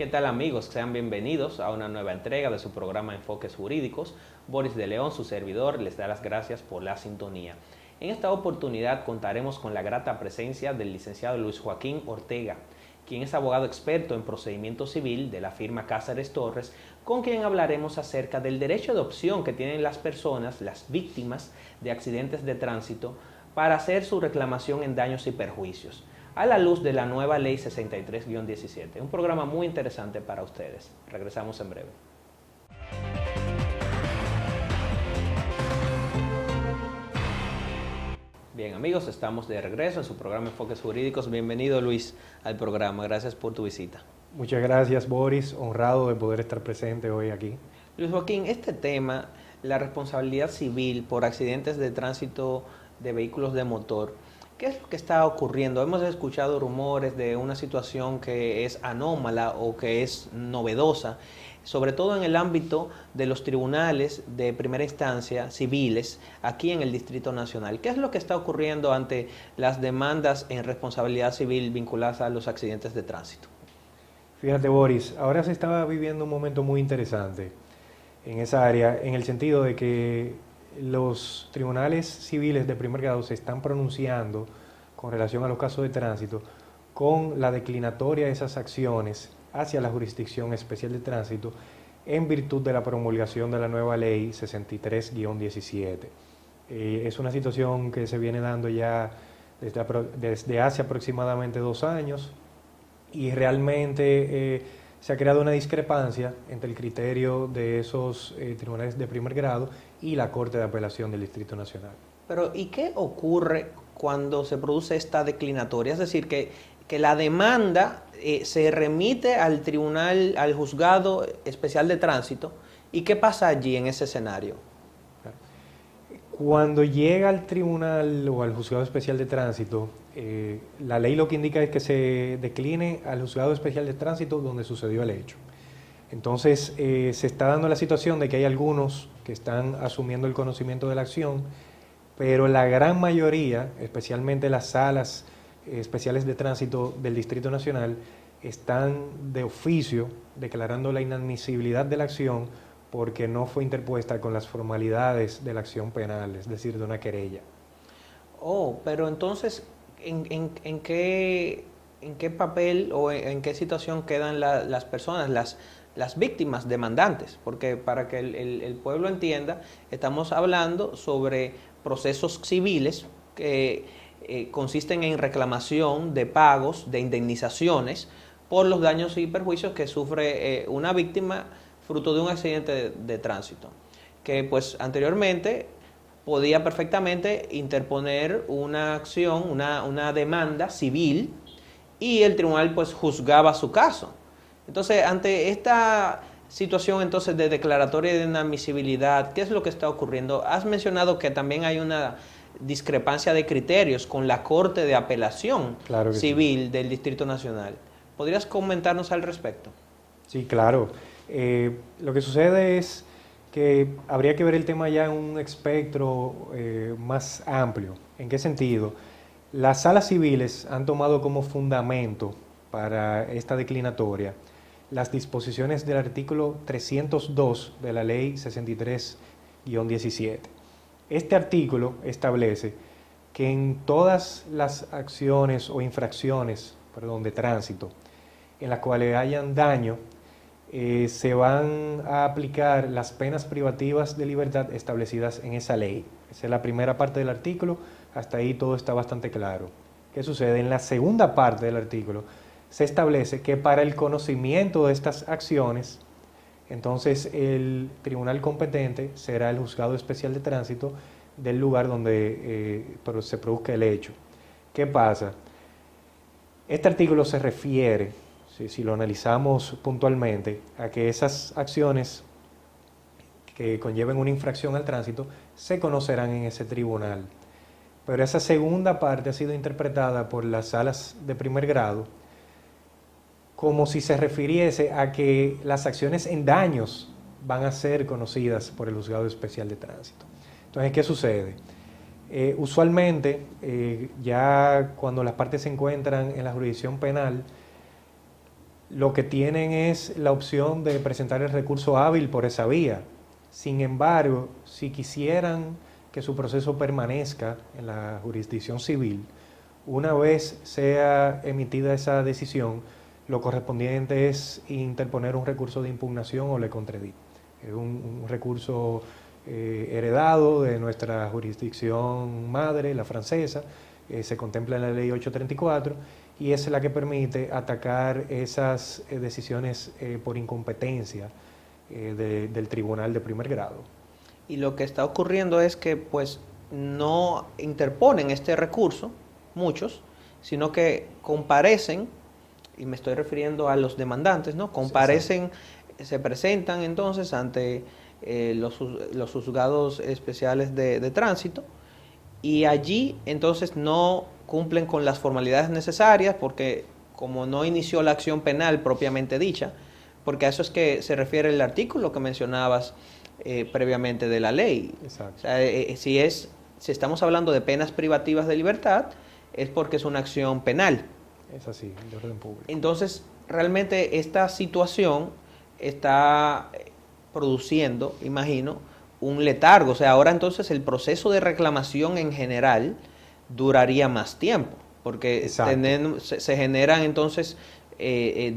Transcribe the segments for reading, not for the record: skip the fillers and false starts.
¿Qué tal amigos? Sean bienvenidos a una nueva entrega de su programa Enfoques Jurídicos. Boris de León, su servidor, les da las gracias por la sintonía. En esta oportunidad contaremos con la grata presencia del licenciado Luis Joaquín Ortega, quien es abogado experto en procedimiento civil de la firma Cáceres Torres, con quien hablaremos acerca del derecho de opción que tienen las personas, las víctimas de accidentes de tránsito, para hacer su reclamación en daños y perjuicios, a la luz de la nueva Ley 63-17. Un programa muy interesante para ustedes. Regresamos en breve. Bien amigos, estamos de regreso en su programa Enfoques Jurídicos. Bienvenido Luis al programa, gracias por tu visita. Muchas gracias Boris, honrado de poder estar presente hoy aquí. Luis Joaquín, este tema, la responsabilidad civil por accidentes de tránsito de vehículos de motor, ¿qué es lo que está ocurriendo? Hemos escuchado rumores de una situación que es anómala o que es novedosa, sobre todo en el ámbito de los tribunales de primera instancia civiles aquí en el Distrito Nacional. ¿Qué es lo que está ocurriendo ante las demandas en responsabilidad civil vinculadas a los accidentes de tránsito? Fíjate Boris, ahora se está viviendo un momento muy interesante en esa área, en el sentido de que los tribunales civiles de primer grado se están pronunciando con relación a los casos de tránsito con la declinatoria de esas acciones hacia la Jurisdicción Especial de Tránsito en virtud de la promulgación de la nueva Ley 63-17. Es una situación que se viene dando ya desde hace aproximadamente 2 años y realmente se ha creado una discrepancia entre el criterio de esos tribunales de primer grado y la Corte de Apelación del Distrito Nacional. Pero, ¿y qué ocurre cuando se produce esta declinatoria? Es decir, que la demanda se remite al tribunal, al juzgado especial de tránsito. ¿Y qué pasa allí en ese escenario? Cuando llega al tribunal o al juzgado especial de tránsito, la ley lo que indica es que se decline al juzgado especial de tránsito donde sucedió el hecho. Entonces, se está dando la situación de que hay algunos que están asumiendo el conocimiento de la acción, pero la gran mayoría, especialmente las salas especiales de tránsito del Distrito Nacional, están de oficio declarando la inadmisibilidad de la acción porque no fue interpuesta con las formalidades de la acción penal, es decir, de una querella. Oh, pero entonces, ¿en qué papel o en qué situación quedan las personas, las víctimas demandantes? Porque para que el pueblo entienda, estamos hablando sobre procesos civiles que consisten en reclamación de pagos, de indemnizaciones por los daños y perjuicios que sufre una víctima fruto de un accidente de tránsito, que pues anteriormente podía perfectamente interponer una acción, una demanda civil, y el tribunal pues juzgaba su caso. Entonces, ante esta situación entonces de declaratoria de inadmisibilidad, ¿qué es lo que está ocurriendo? Has mencionado que también hay una discrepancia de criterios con la Corte de Apelación Civil del Distrito Nacional. ¿Podrías comentarnos al respecto? Sí, claro. Lo que sucede es que habría que ver el tema ya en un espectro más amplio. ¿En qué sentido? Las salas civiles han tomado como fundamento para esta declinatoria las disposiciones del artículo 302 de la Ley 63-17. Este artículo establece que en todas las acciones o infracciones, de tránsito, en las cuales hayan daño, se van a aplicar las penas privativas de libertad establecidas en esa ley. Esa es la primera parte del artículo, hasta ahí todo está bastante claro. ¿Qué sucede? En la segunda parte del artículo se establece que para el conocimiento de estas acciones, entonces el tribunal competente será el juzgado especial de tránsito del lugar donde se produzca el hecho. ¿Qué pasa? Este artículo se refiere, si lo analizamos puntualmente, a que esas acciones que conlleven una infracción al tránsito se conocerán en ese tribunal. Pero esa segunda parte ha sido interpretada por las salas de primer grado como si se refiriese a que las acciones en daños van a ser conocidas por el juzgado especial de tránsito. Entonces, ¿qué sucede? Usualmente, ya cuando las partes se encuentran en la jurisdicción penal, lo que tienen es la opción de presentar el recurso hábil por esa vía. Sin embargo, si quisieran que su proceso permanezca en la jurisdicción civil, una vez sea emitida esa decisión, lo correspondiente es interponer un recurso de impugnación o le contradit. Es un recurso heredado de nuestra jurisdicción madre, la francesa, se contempla en la ley 834 y es la que permite atacar esas decisiones por incompetencia del tribunal de primer grado. Y lo que está ocurriendo es que pues no interponen este recurso, muchos, sino que comparecen, y me estoy refiriendo a los demandantes, ¿no? Comparecen, se presentan entonces ante los juzgados especiales de tránsito, y allí entonces no cumplen con las formalidades necesarias porque como no inició la acción penal propiamente dicha, porque a eso es que se refiere el artículo que mencionabas previamente de la ley. Exacto. O sea, si estamos hablando de penas privativas de libertad, es porque es una acción penal. Es así, de orden público. Entonces, realmente esta situación está produciendo, imagino, un letargo. O sea, ahora entonces el proceso de reclamación en general duraría más tiempo, porque se generan entonces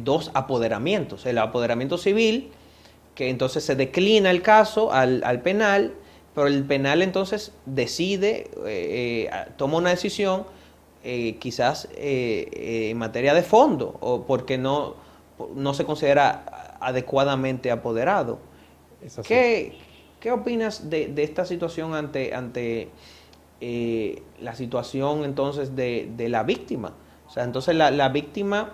dos apoderamientos. El apoderamiento civil, que entonces se declina el caso al penal, pero el penal entonces decide, toma una decisión quizás en materia de fondo, o porque no se considera adecuadamente apoderado. ¿Qué opinas de esta situación ante la situación entonces de la víctima? O sea, entonces la víctima,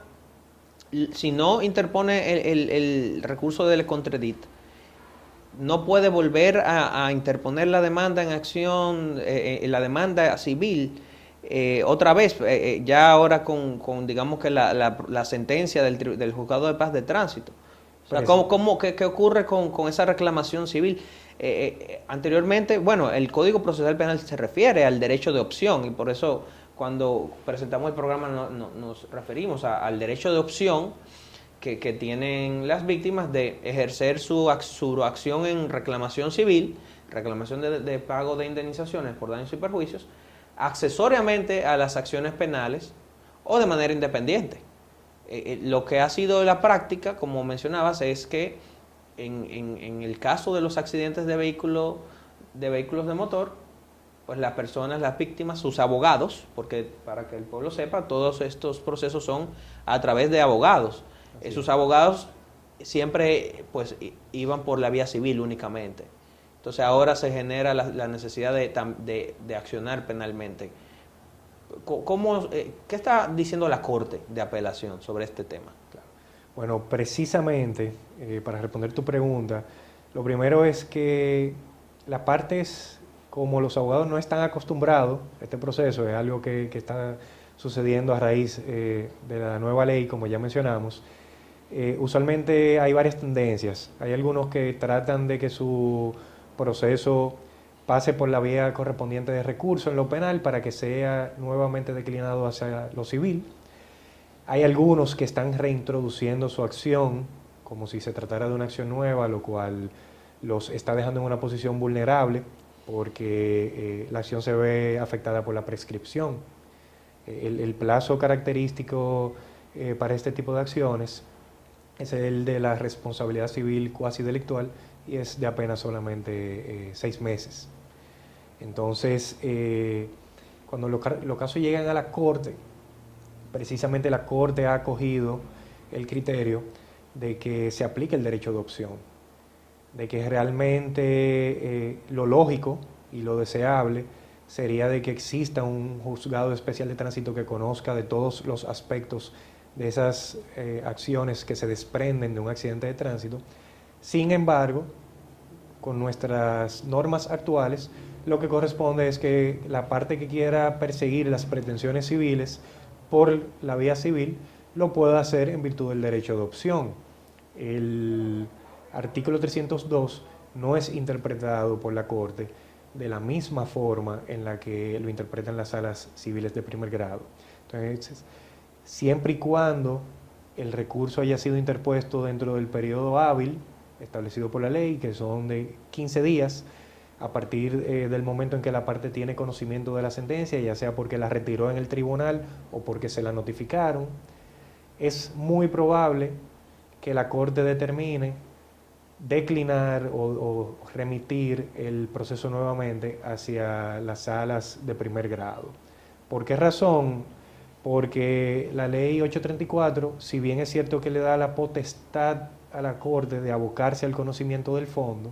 si no interpone el recurso del contradit, no puede volver a interponer la demanda en acción, la demanda civil, otra vez, ya ahora con digamos que la sentencia del juzgado de paz de tránsito. O sea, ¿qué ocurre con esa reclamación civil? Anteriormente, bueno, el Código Procesal Penal se refiere al derecho de opción y por eso cuando presentamos el programa nos referimos al derecho de opción que tienen las víctimas de ejercer su acción en reclamación civil, reclamación de pago de indemnizaciones por daños y perjuicios, accesoriamente a las acciones penales o de manera independiente. Lo que ha sido la práctica, como mencionabas, es que en el caso de los accidentes de vehículos de motor, pues las personas, las víctimas, sus abogados, porque para que el pueblo sepa, todos estos procesos son a través de abogados. Sus abogados siempre pues iban por la vía civil únicamente. Entonces ahora se genera la necesidad de accionar penalmente. ¿Qué está diciendo la Corte de Apelación sobre este tema? Claro. Bueno, precisamente, para responder tu pregunta, lo primero es que las partes, como los abogados no están acostumbrados a este proceso, es algo que está sucediendo a raíz de la nueva ley, como ya mencionamos, usualmente hay varias tendencias. Hay algunos que tratan de que su proceso pase por la vía correspondiente de recurso en lo penal para que sea nuevamente declinado hacia lo civil. Hay algunos que están reintroduciendo su acción como si se tratara de una acción nueva, lo cual los está dejando en una posición vulnerable porque la acción se ve afectada por la prescripción. El plazo característico para este tipo de acciones es el de la responsabilidad civil cuasi delictual y es de apenas solamente 6 meses. Entonces, cuando los casos llegan a la Corte, precisamente la Corte ha acogido el criterio de que se aplique el derecho de opción, de que realmente lo lógico y lo deseable sería de que exista un juzgado especial de tránsito que conozca de todos los aspectos de esas acciones que se desprenden de un accidente de tránsito. Sin embargo, con nuestras normas actuales, lo que corresponde es que la parte que quiera perseguir las pretensiones civiles por la vía civil lo pueda hacer en virtud del derecho de opción. El artículo 302 no es interpretado por la Corte de la misma forma en la que lo interpretan las salas civiles de primer grado. Entonces, siempre y cuando el recurso haya sido interpuesto dentro del periodo hábil establecido por la ley, que son de 15 días, a partir del momento en que la parte tiene conocimiento de la sentencia, ya sea porque la retiró en el tribunal o porque se la notificaron. Es muy probable que la Corte determine declinar o remitir el proceso nuevamente hacia las salas de primer grado. ¿Por qué razón? Porque la ley 834, si bien es cierto que le da la potestad a la Corte de abocarse al conocimiento del fondo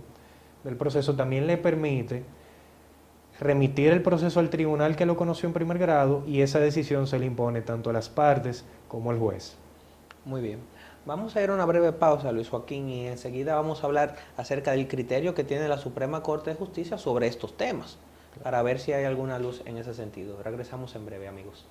del proceso, también le permite remitir el proceso al tribunal que lo conoció en primer grado, y esa decisión se le impone tanto a las partes como al juez. Muy bien. Vamos a ir a una breve pausa, Luis Joaquín, y enseguida vamos a hablar acerca del criterio que tiene la Suprema Corte de Justicia sobre estos temas, para ver si hay alguna luz en ese sentido. Regresamos en breve, amigos.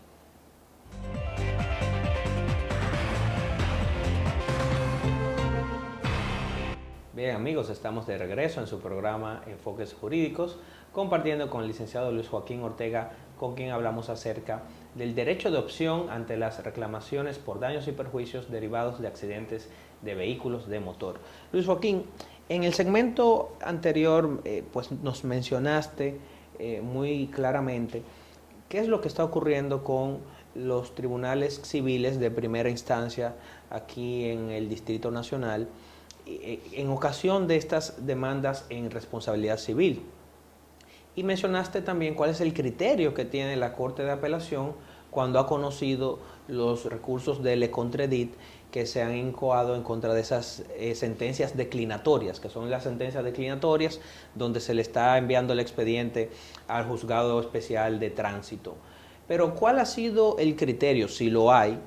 Bien, amigos, estamos de regreso en su programa Enfoques Jurídicos, compartiendo con el licenciado Luis Joaquín Ortega, con quien hablamos acerca del derecho de opción ante las reclamaciones por daños y perjuicios derivados de accidentes de vehículos de motor. Luis Joaquín, en el segmento anterior pues nos mencionaste muy claramente qué es lo que está ocurriendo con los tribunales civiles de primera instancia aquí en el Distrito Nacional en ocasión de estas demandas en responsabilidad civil. Y mencionaste también cuál es el criterio que tiene la Corte de Apelación cuando ha conocido los recursos de Le Contredit que se han incoado en contra de esas sentencias declinatorias, que son las sentencias declinatorias donde se le está enviando el expediente al Juzgado Especial de Tránsito. Pero ¿cuál ha sido el criterio, si lo hay,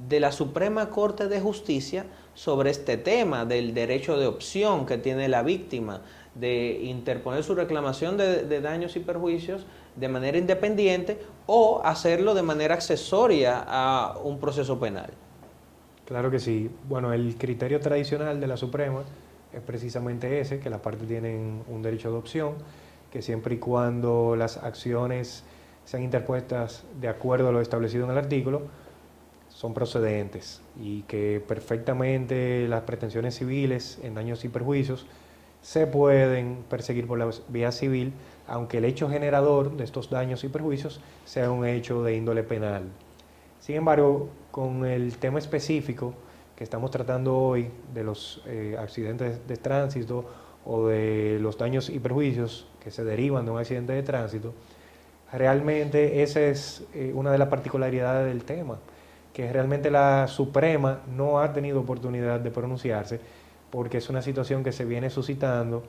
de la Suprema Corte de Justicia sobre este tema del derecho de opción que tiene la víctima de interponer su reclamación de daños y perjuicios de manera independiente o hacerlo de manera accesoria a un proceso penal? Claro que sí. Bueno, el criterio tradicional de la Suprema es precisamente ese, que las partes tienen un derecho de opción, que siempre y cuando las acciones sean interpuestas de acuerdo a lo establecido en el artículo, son procedentes, y que perfectamente las pretensiones civiles en daños y perjuicios se pueden perseguir por la vía civil, aunque el hecho generador de estos daños y perjuicios sea un hecho de índole penal. Sin embargo, con el tema específico que estamos tratando hoy de los accidentes de tránsito o de los daños y perjuicios que se derivan de un accidente de tránsito, realmente esa es una de las particularidades del tema, que realmente la Suprema no ha tenido oportunidad de pronunciarse, porque es una situación que se viene suscitando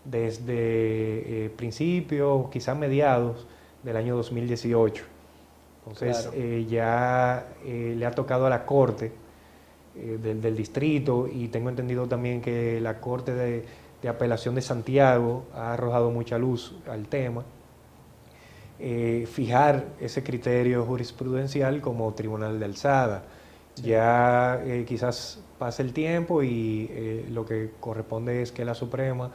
desde principios, quizás mediados del año 2018. Entonces, claro, ya le ha tocado a la Corte del Distrito, y tengo entendido también que la Corte de Apelación de Santiago ha arrojado mucha luz al tema, fijar ese criterio jurisprudencial como tribunal de alzada. Sí. Ya quizás pase el tiempo y lo que corresponde es que la Suprema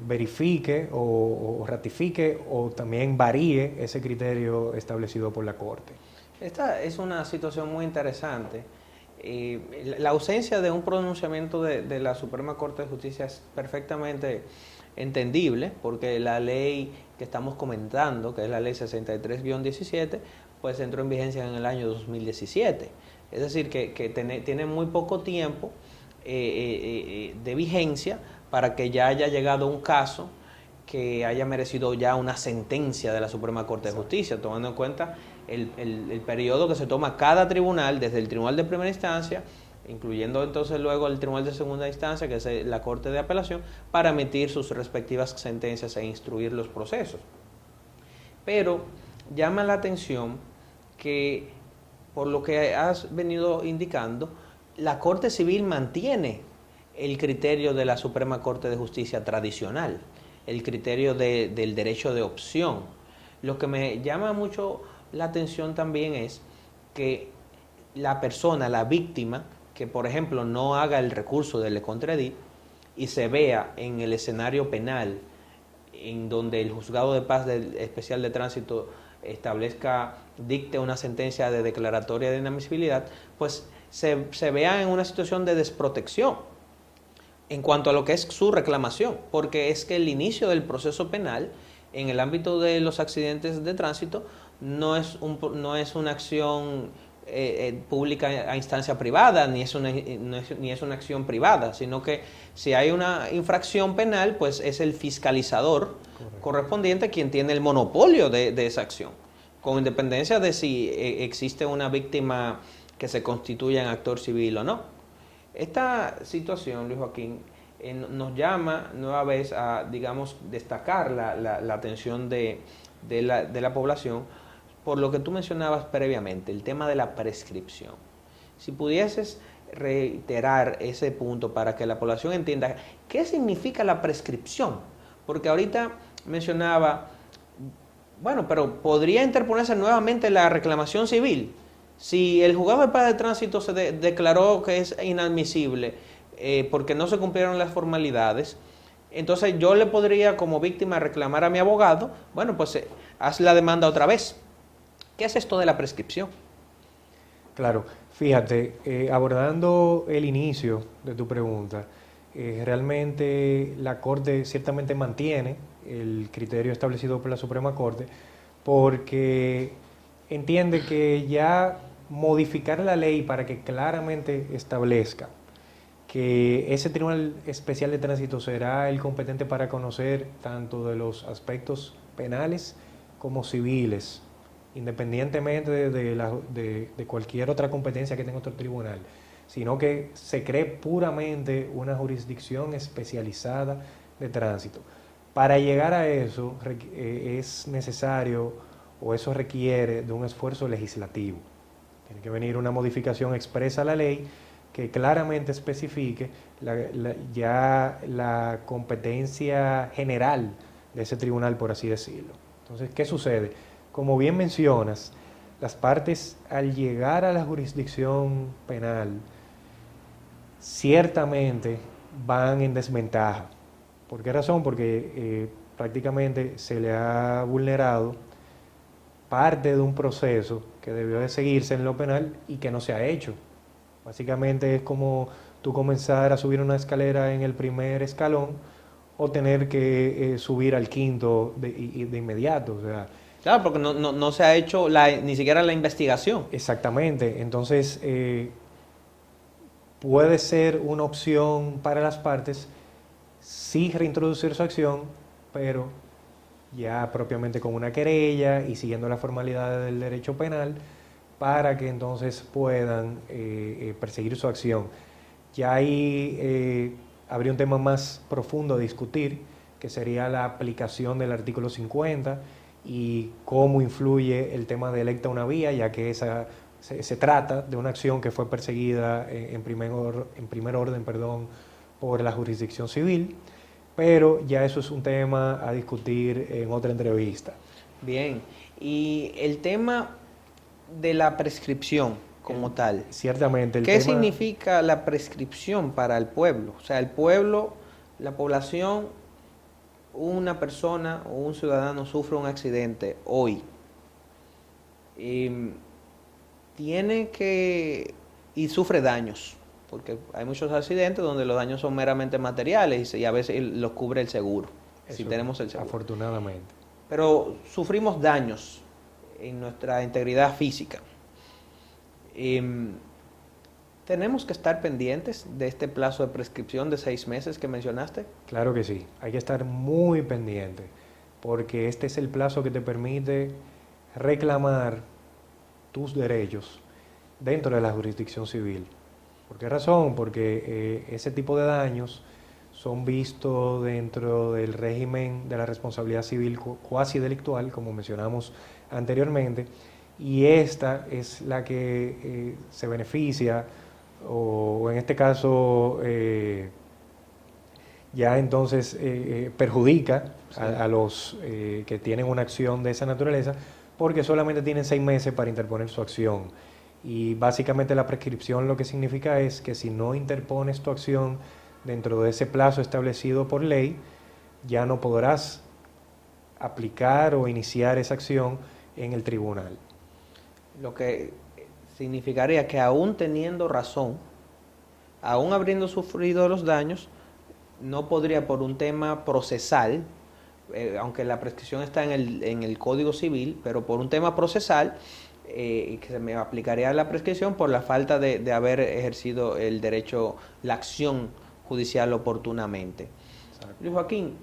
verifique o ratifique o también varíe ese criterio establecido por la Corte. Esta es una situación muy interesante. La ausencia de un pronunciamiento de la Suprema Corte de Justicia es perfectamente entendible, porque la ley que estamos comentando, que es la ley 63-17, pues entró en vigencia en el año 2017. Es decir, que tiene muy poco tiempo de vigencia para que ya haya llegado un caso que haya merecido ya una sentencia de la Suprema Corte de Justicia, tomando en cuenta el periodo que se toma cada tribunal, desde el tribunal de primera instancia, incluyendo entonces luego el tribunal de segunda instancia, que es la Corte de Apelación, para emitir sus respectivas sentencias e instruir los procesos. Pero llama la atención que, por lo que has venido indicando, la Corte Civil mantiene el criterio de la Suprema Corte de Justicia tradicional, el criterio del derecho de opción. Lo que me llama mucho la atención también es que la persona, la víctima, que por ejemplo no haga el recurso de Le Contredit y se vea en el escenario penal en donde el Juzgado de Paz Especial de Tránsito dicte una sentencia de declaratoria de inadmisibilidad, pues se vean en una situación de desprotección en cuanto a lo que es su reclamación, porque es que el inicio del proceso penal en el ámbito de los accidentes de tránsito no es una acción pública a instancia privada, ni es una acción privada, sino que si hay una infracción penal, pues es el fiscalizador correspondiente quien tiene el monopolio de esa acción, con independencia de si existe una víctima que se constituya en actor civil o no. Esta situación, Luis Joaquín, nos llama nueva vez a, digamos, destacar la atención de la población por lo que tú mencionabas previamente, el tema de la prescripción. Si pudieses reiterar ese punto para que la población entienda qué significa la prescripción, porque ahorita mencionaba, bueno, pero podría interponerse nuevamente la reclamación civil. Si el juzgado de paz de tránsito se declaró que es inadmisible porque no se cumplieron las formalidades, entonces yo le podría como víctima reclamar a mi abogado, bueno, pues haz la demanda otra vez. ¿Qué es esto de la prescripción? Claro, fíjate, abordando el inicio de tu pregunta, realmente la Corte ciertamente mantiene el criterio establecido por la Suprema Corte porque entiende que ya modificar la ley para que claramente establezca que ese Tribunal Especial de Tránsito será el competente para conocer tanto de los aspectos penales como civiles, independientemente de cualquier otra competencia que tenga otro tribunal, sino que se cree puramente una jurisdicción especializada de tránsito. Para llegar a eso es necesario o eso requiere de un esfuerzo legislativo. Tiene que venir una modificación expresa a la ley que claramente especifique ya la competencia general de ese tribunal, por así decirlo. Entonces, ¿qué sucede? Como bien mencionas, las partes al llegar a la jurisdicción penal ciertamente van en desventaja. ¿Por qué razón? Porque prácticamente se le ha vulnerado parte de un proceso que debió de seguirse en lo penal y que no se ha hecho. Básicamente es como tú comenzar a subir una escalera en el primer escalón o tener que subir al quinto de inmediato. O sea, claro, porque no se ha hecho ni siquiera la investigación. Exactamente. Entonces, puede ser una opción para las partes sí reintroducir su acción, pero ya propiamente con una querella y siguiendo las formalidades del derecho penal para que entonces puedan perseguir su acción. Ya ahí habría un tema más profundo a discutir, que sería la aplicación del artículo 50 y cómo influye el tema de electa una vía, ya que se trata de una acción que fue perseguida en primer orden, por la jurisdicción civil, pero ya eso es un tema a discutir en otra entrevista. Bien, y el tema de la prescripción como tal. Ciertamente. ¿Qué significa la prescripción para el pueblo? O sea, el pueblo, la población, una persona o un ciudadano sufre un accidente hoy. Y sufre daños, porque hay muchos accidentes donde los daños son meramente materiales y a veces los cubre el seguro, si tenemos el seguro. Afortunadamente. Pero sufrimos daños en nuestra integridad física. ¿Tenemos que estar pendientes de este plazo de prescripción de 6 meses que mencionaste? Claro que sí, hay que estar muy pendiente, porque este es el plazo que te permite reclamar tus derechos dentro de la jurisdicción civil. ¿Por qué razón? Porque ese tipo de daños son vistos dentro del régimen de la responsabilidad civil cuasi delictual, como mencionamos anteriormente, y esta es la que se beneficia, o en este caso ya entonces perjudica a los que tienen una acción de esa naturaleza, porque solamente tienen 6 meses para interponer su acción. Y básicamente la prescripción lo que significa es que si no interpones tu acción dentro de ese plazo establecido por ley, ya no podrás aplicar o iniciar esa acción en el tribunal. Lo que significaría que aún teniendo razón, aún habiendo sufrido los daños, no podría por un tema procesal, aunque la prescripción está en el Código Civil, pero por un tema procesal, que se me aplicaría la prescripción por la falta de haber ejercido el derecho, la acción judicial oportunamente. Exacto. Luis Joaquín,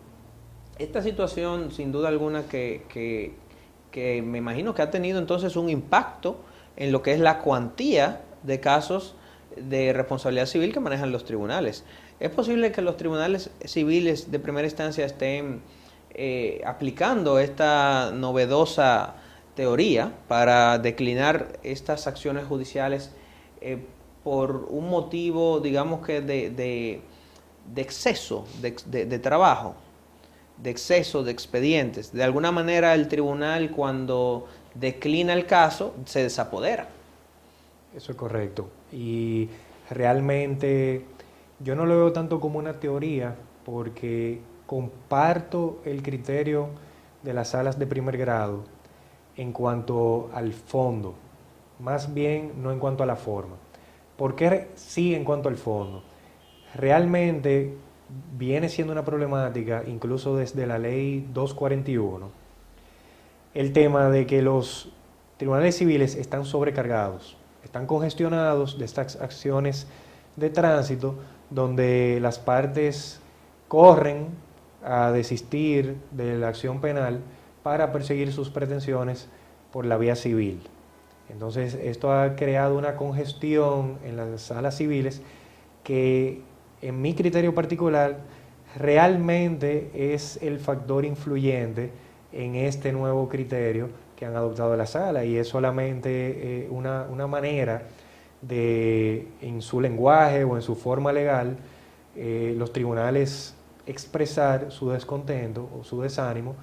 esta situación sin duda alguna que me imagino que ha tenido entonces un impacto en lo que es la cuantía de casos de responsabilidad civil que manejan los tribunales. ¿Es posible que los tribunales civiles de primera instancia estén aplicando esta novedosa teoría para declinar estas acciones judiciales por un motivo, digamos que de exceso de trabajo, de exceso de expedientes? De alguna manera el tribunal, cuando declina el caso, se desapodera. Eso es correcto. Y realmente yo no lo veo tanto como una teoría, porque comparto el criterio de las salas de primer grado en cuanto al fondo, más bien no en cuanto a la forma. ¿Por qué sí en cuanto al fondo? Realmente viene siendo una problemática, incluso desde la ley 241, el tema de que los tribunales civiles están sobrecargados, están congestionados de estas acciones de tránsito, donde las partes corren a desistir de la acción penal para perseguir sus pretensiones por la vía civil. Entonces, esto ha creado una congestión en las salas civiles que, en mi criterio particular, realmente es el factor influyente en este nuevo criterio que han adoptado la sala, y es solamente una manera de, en su lenguaje o en su forma legal, los tribunales expresar su descontento o su desánimo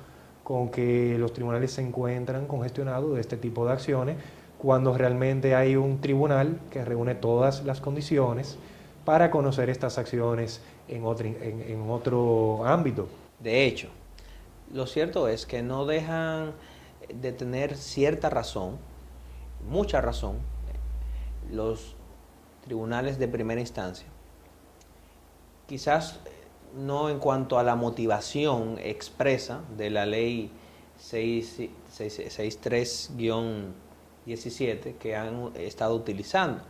con que los tribunales se encuentran congestionados de este tipo de acciones, cuando realmente hay un tribunal que reúne todas las condiciones para conocer estas acciones en otro ámbito. De hecho, lo cierto es que no dejan de tener cierta razón, mucha razón, los tribunales de primera instancia. Quizás no en cuanto a la motivación expresa de la ley 63-17 que han estado utilizando,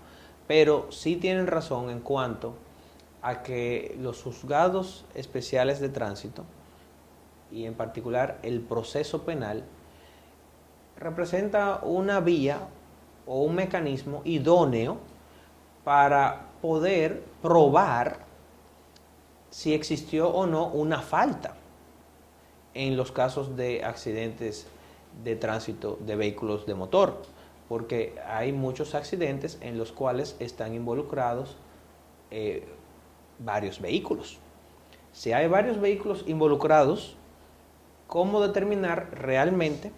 pero sí tienen razón en cuanto a que los juzgados especiales de tránsito, y en particular el proceso penal, representa una vía o un mecanismo idóneo para poder probar si existió o no una falta en los casos de accidentes de tránsito de vehículos de motor, porque hay muchos accidentes en los cuales están involucrados varios vehículos. Si hay varios vehículos involucrados, ¿cómo determinar realmente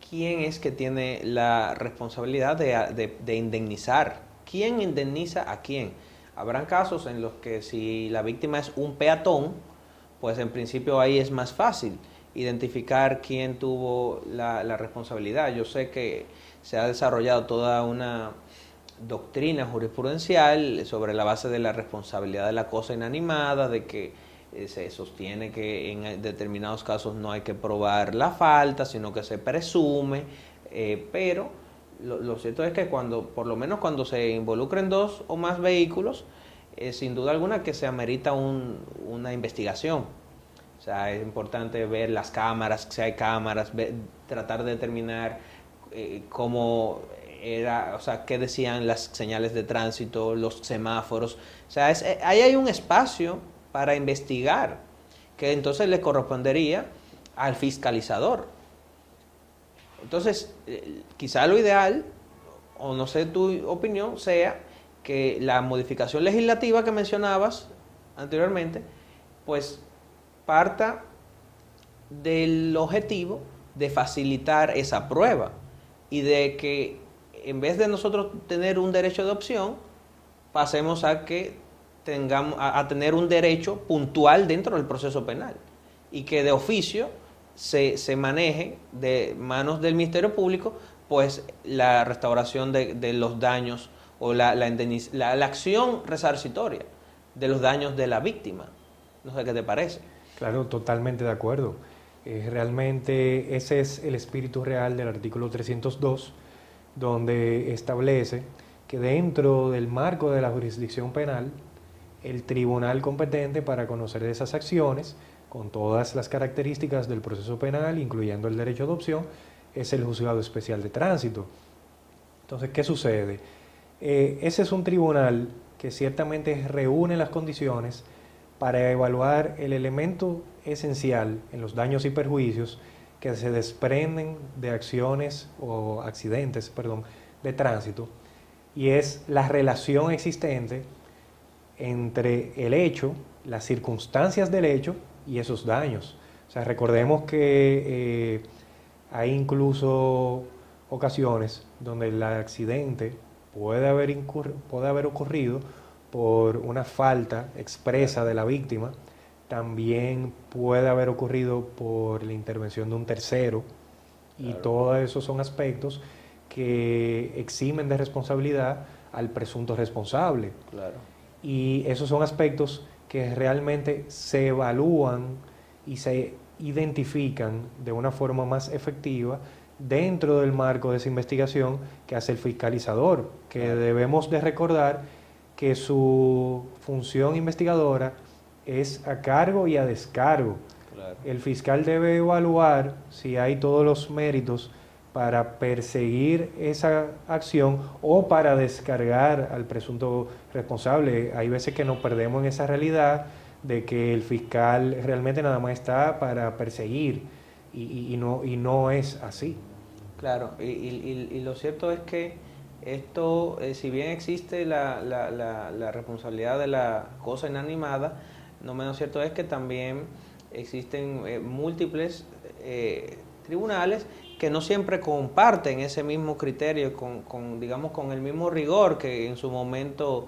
quién es que tiene la responsabilidad de indemnizar? ¿Quién indemniza a quién? Habrán casos en los que si la víctima es un peatón, pues en principio ahí es más fácil identificar quién tuvo la responsabilidad. Yo sé que se ha desarrollado toda una doctrina jurisprudencial sobre la base de la responsabilidad de la cosa inanimada, de que se sostiene que en determinados casos no hay que probar la falta, sino que se presume, pero lo cierto es que por lo menos cuando se involucren dos o más vehículos, sin duda alguna que se amerita una investigación. O sea, es importante ver las cámaras, si hay cámaras, tratar de determinar cómo era, o sea, qué decían las señales de tránsito, los semáforos. O sea, ahí hay un espacio para investigar, que entonces le correspondería al fiscalizador. Entonces, quizá lo ideal, o no sé tu opinión, sea que la modificación legislativa que mencionabas anteriormente, pues parta del objetivo de facilitar esa prueba y de que en vez de nosotros tener un derecho de opción, pasemos a que tengamos a tener un derecho puntual dentro del proceso penal y que de oficio se maneje de manos del Ministerio Público pues la restauración de los daños o la acción resarcitoria de los daños de la víctima. No sé qué te parece. Claro, totalmente de acuerdo. Realmente ese es el espíritu real del artículo 302, donde establece que dentro del marco de la jurisdicción penal, el tribunal competente para conocer esas acciones, con todas las características del proceso penal, incluyendo el derecho de adopción, es el Juzgado Especial de Tránsito. Entonces, ¿qué sucede? Ese es un tribunal que ciertamente reúne las condiciones para evaluar el elemento esencial en los daños y perjuicios que se desprenden de acciones o accidentes, perdón, de tránsito, y es la relación existente entre el hecho, las circunstancias del hecho y esos daños. O sea, recordemos que hay incluso ocasiones donde el accidente puede haber ocurrido por una falta expresa de la víctima, también puede haber ocurrido por la intervención de un tercero, y todos esos son aspectos que eximen de responsabilidad al presunto responsable. Claro. Y esos son aspectos que realmente se evalúan y se identifican de una forma más efectiva dentro del marco de esa investigación que hace el fiscalizador, que debemos de recordar que su función investigadora es a cargo y a descargo. Claro. El fiscal debe evaluar si hay todos los méritos para perseguir esa acción o para descargar al presunto responsable. Hay veces que nos perdemos en esa realidad de que el fiscal realmente nada más está para perseguir y no es así. Claro, y lo cierto es que esto, si bien existe la responsabilidad de la cosa inanimada, no menos cierto es que también existen múltiples tribunales que no siempre comparten ese mismo criterio digamos, con el mismo rigor que en su momento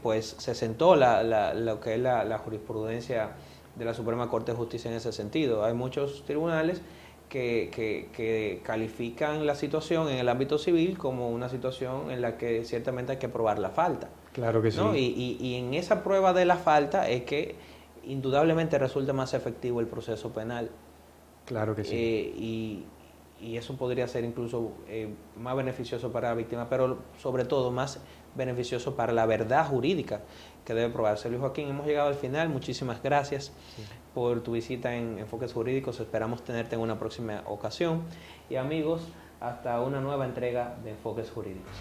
pues se sentó lo que es la jurisprudencia de la Suprema Corte de Justicia en ese sentido. Hay muchos tribunales que califican la situación en el ámbito civil como una situación en la que ciertamente hay que probar la falta. Claro que sí. ¿No? Y en esa prueba de la falta es que indudablemente resulta más efectivo el proceso penal. Claro que sí. Y eso podría ser incluso más beneficioso para la víctima, pero sobre todo más beneficioso para la verdad jurídica que debe probarse. Luis Joaquín, hemos llegado al final. Muchísimas gracias por tu visita en Enfoques Jurídicos. Esperamos tenerte en una próxima ocasión. Y amigos, hasta una nueva entrega de Enfoques Jurídicos.